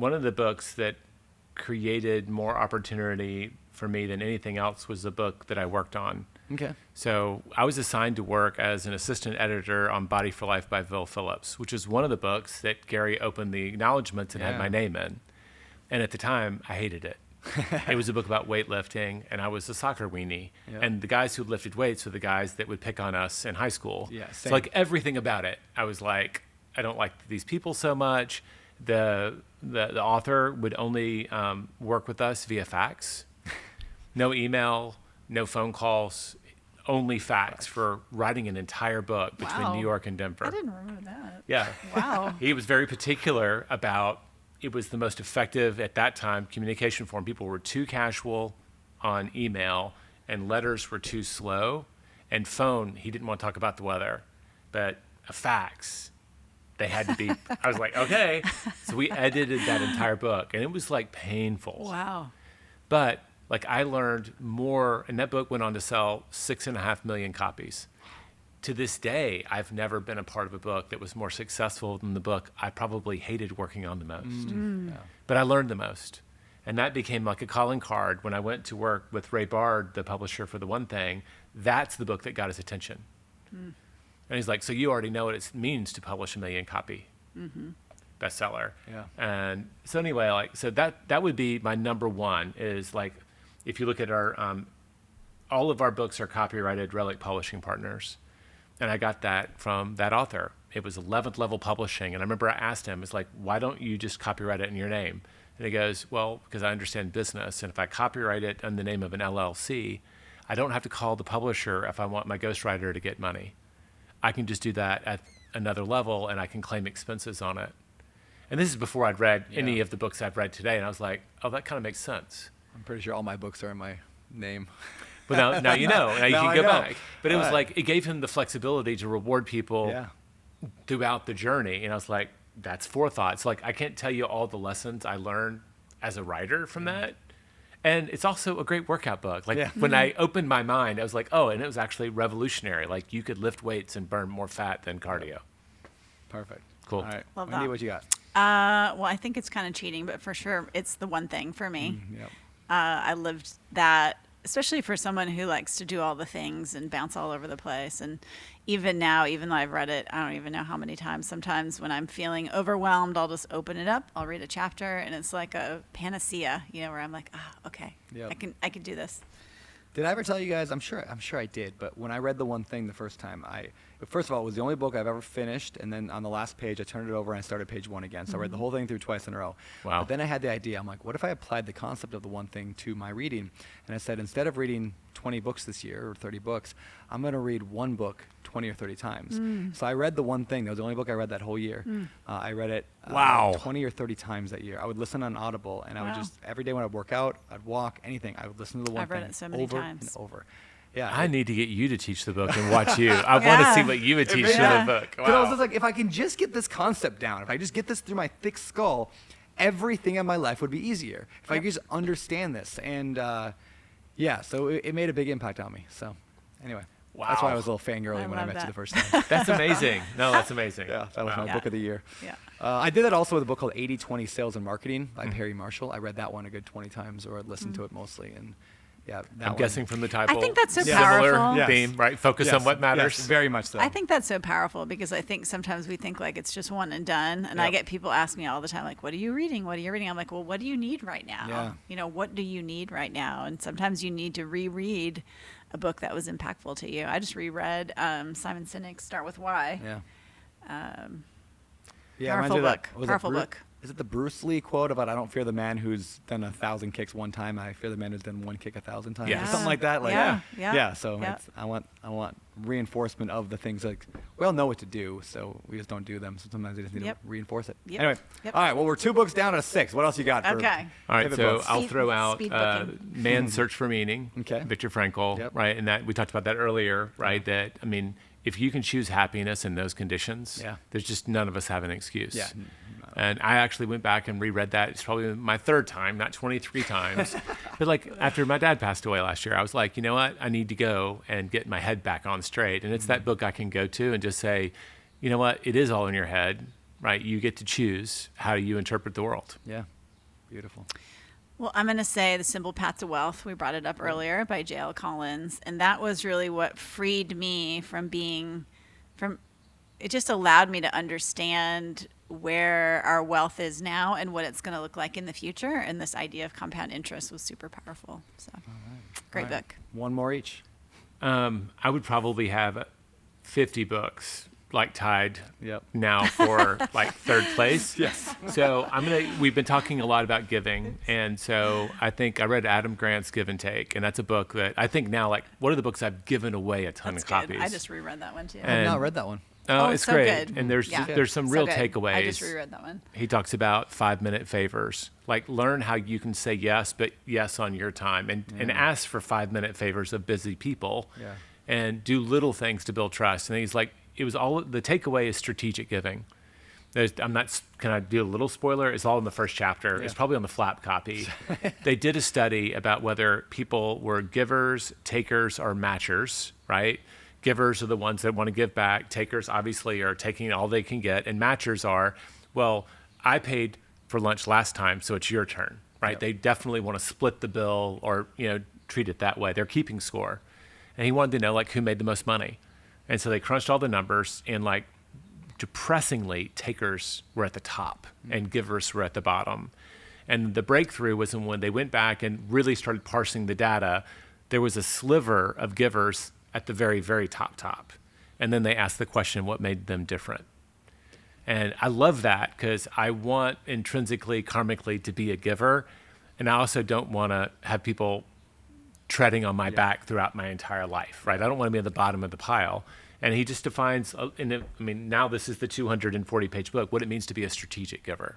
one of the books that created more opportunity for me than anything else was the book that I worked on. Okay. So I was assigned to work as an assistant editor on Body for Life by Bill Phillips, which is one of the books that Gary opened the acknowledgments and had my name in. And at the time, I hated it. It was a book about weightlifting, and I was a soccer weenie. Yep. And the guys who lifted weights were the guys that would pick on us in high school. Yeah, so like everything about it, I was like, I don't like these people so much. The author would only work with us via fax. No email, no phone calls, only fax for writing an entire book between New York and Denver. I didn't remember that. Yeah. Wow. He was very particular about it was the most effective at that time communication form. People were too casual on email, and letters were too slow. And phone, he didn't want to talk about the weather. But a fax, they had to be, I was like, okay. So we edited that entire book, and it was like painful. Wow. But like I learned more, and that book went on to sell 6.5 million copies. To this day, I've never been a part of a book that was more successful than the book I probably hated working on the most. Yeah. But I learned the most. And that became like a calling card when I went to work with Ray Bard, the publisher for The One Thing. That's the book that got his attention. And he's like, so you already know what it means to publish 1 million copy bestseller. Yeah. And so anyway, like, so that would be my number one is like, if you look at our, all of our books are copyrighted Relic Publishing Partners. And I got that from that author. It was 11th level publishing. And I remember I asked him, it's like, why don't you just copyright it in your name? And he goes, well, because I understand business. And if I copyright it in the name of an LLC, I don't have to call the publisher if I want my ghostwriter to get money. I can just do that at another level and I can claim expenses on it. And this is before I'd read any of the books I've read today. And I was like, oh, that kind of makes sense. I'm pretty sure all my books are in my name. But now you know. Now you can go back. But it was Right. like, it gave him the flexibility to reward people throughout the journey. And I was like, that's forethought. It's like, I can't tell you all the lessons I learned as a writer from that. And it's also a great workout book. Like when I opened my mind, I was like, oh, and it was actually revolutionary. Like you could lift weights and burn more fat than cardio. Perfect. Cool. All right. Love Wendy, that. what you got? Well, I think it's kind of cheating, but for sure, it's The One Thing for me. Yep. I lived that, especially for someone who likes to do all the things and bounce all over the place. And even now, even though I've read it, I don't even know how many times. Sometimes when I'm feeling overwhelmed, I'll just open it up. I'll read a chapter, and it's like a panacea, where I'm like, okay, I can do this. Did I ever tell you guys? I'm sure I did. But when I read The One Thing the first time, first of all, it was the only book I've ever finished. And then on the last page, I turned it over and I started page 1 again. So I read the whole thing through twice in a row. Wow. But then I had the idea. I'm like, what if I applied the concept of The One Thing to my reading? And I said, instead of reading 20 books this year or 30 books, I'm going to read one book 20 or 30 times. So I read The One Thing. That was the only book I read that whole year. I read it 20 or 30 times that year. I would listen on Audible, and I would just, every day when I'd work out, I'd walk, anything, I would listen to The One I've Thing read it so many over times. and over. Yeah, I need to get you to teach the book and watch you. I want to see what you would teach in the book. Because I was just like, if I can just get this concept down, if I just get this through my thick skull, everything in my life would be easier. If I could just understand this. And so it made a big impact on me. So anyway, that's why I was a little fangirly when I met you the first time. That's amazing. No, that's amazing. Yeah, that was my book of the year. Yeah. I did that also with a book called 80-20 Sales and Marketing by Perry Marshall. I read that one a good 20 times, or I'd listened to it mostly. And I'm guessing from the title. I think that's so similar powerful. theme, right? Focus on what matters. Yes, very much so. I think that's so powerful because I think sometimes we think like it's just one and done. And I get people ask me all the time, like, what are you reading? What are you reading? I'm like, well, what do you need right now? What do you need right now? And sometimes you need to reread a book that was impactful to you. I just reread Simon Sinek's Start With Why. Powerful book. Powerful book. Is it the Bruce Lee quote about I don't fear the man who's done 1,000 kicks one time, I fear the man who's done one kick 1,000 times? Yeah. Or something like that. Like, So Yeah. I want reinforcement of the things. Like, we all know what to do, so we just don't do them. So sometimes we just need to reinforce it. Anyway, all right. Well, we're 2 books down out of 6. What else you got? Okay. All right, so books? I'll throw out Speed booking. Man's Search for Meaning, Okay. Viktor Frankl, right? And that we talked about that earlier, right? That, I mean, if you can choose happiness in those conditions, there's just none of us have an excuse. Yeah. And I actually went back and reread that. It's probably my 3rd time, not 23 times. But like after my dad passed away last year, I was like, you know what? I need to go and get my head back on straight. And it's that book I can go to and just say, you know what? It is all in your head. right? You get to choose how you interpret the world. Yeah. Beautiful. Well, I'm going to say The Simple Path to Wealth. We brought it up earlier by J.L. Collins. And that was really what freed me it just allowed me to understand where our wealth is now and what it's going to look like in the future. And this idea of compound interest was super powerful. So, great book. One more each. I would probably have 50 books like tied Yep. now for like third place. Yes. So we've been talking a lot about giving. And so I think I read Adam Grant's Give and Take. And that's a book that I think now, like, one of the books I've given away a ton That's of good. copies. I just reread that one too. I've not read that one. Oh, Oh, it's so great. good. And there's Yeah. some So real good. takeaways. I just reread that one. He talks about 5-minute favors. Like, learn how you can say yes, but yes on your time, and ask for 5-minute favors of busy people. Yeah. And do little things to build trust. And he's like, the takeaway is strategic giving. Can I do a little spoiler? It's all in the first chapter. Yeah. It's probably on the flap copy. They did a study about whether people were givers, takers, or matchers, right? Givers are the ones that want to give back. Takers obviously are taking all they can get. And matchers are, well, I paid for lunch last time, so it's your turn, right? Yep. They definitely want to split the bill or, treat it that way. They're keeping score. And he wanted to know, like, who made the most money. And so they crunched all the numbers, and, like, depressingly, takers were at the top and givers were at the bottom. And the breakthrough was when they went back and really started parsing the data, there was a sliver of givers at the very, very top. And then they asked the question, what made them different? And I love that because I want intrinsically, karmically to be a giver. And I also don't want to have people treading on my back throughout my entire life, right? I don't want to be at the bottom of the pile. And he just defines, now this is the 240-page book, what it means to be a strategic giver,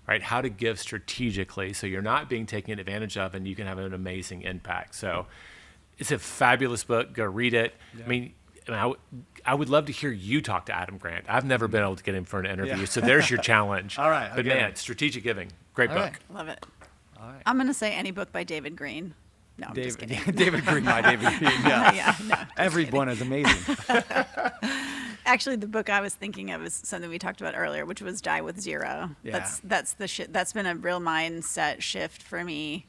right? How to give strategically so you're not being taken advantage of and you can have an amazing impact. So it's a fabulous book. Go read it. Yeah. I would love to hear you talk to Adam Grant. I've never been able to get him for an interview, Yeah. so there's your challenge. All right, But okay. man, strategic giving, great All book. right. Love it. All right. I'm going to say any book by David Green. No, I'm just kidding. David Green. David Green. Yeah. Yeah, no. Everyone is amazing. Actually, the book I was thinking of is something we talked about earlier, which was Die with Zero. Yeah. That's been a real mindset shift for me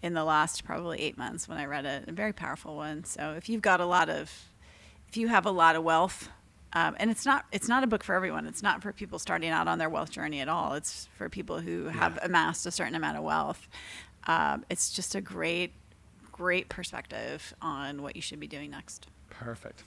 in the last probably 8 months when I read it. A very powerful one. So if you have a lot of wealth, and it's not a book for everyone. It's not for people starting out on their wealth journey at all. It's for people who have amassed a certain amount of wealth. It's just a great perspective on what you should be doing next. Perfect.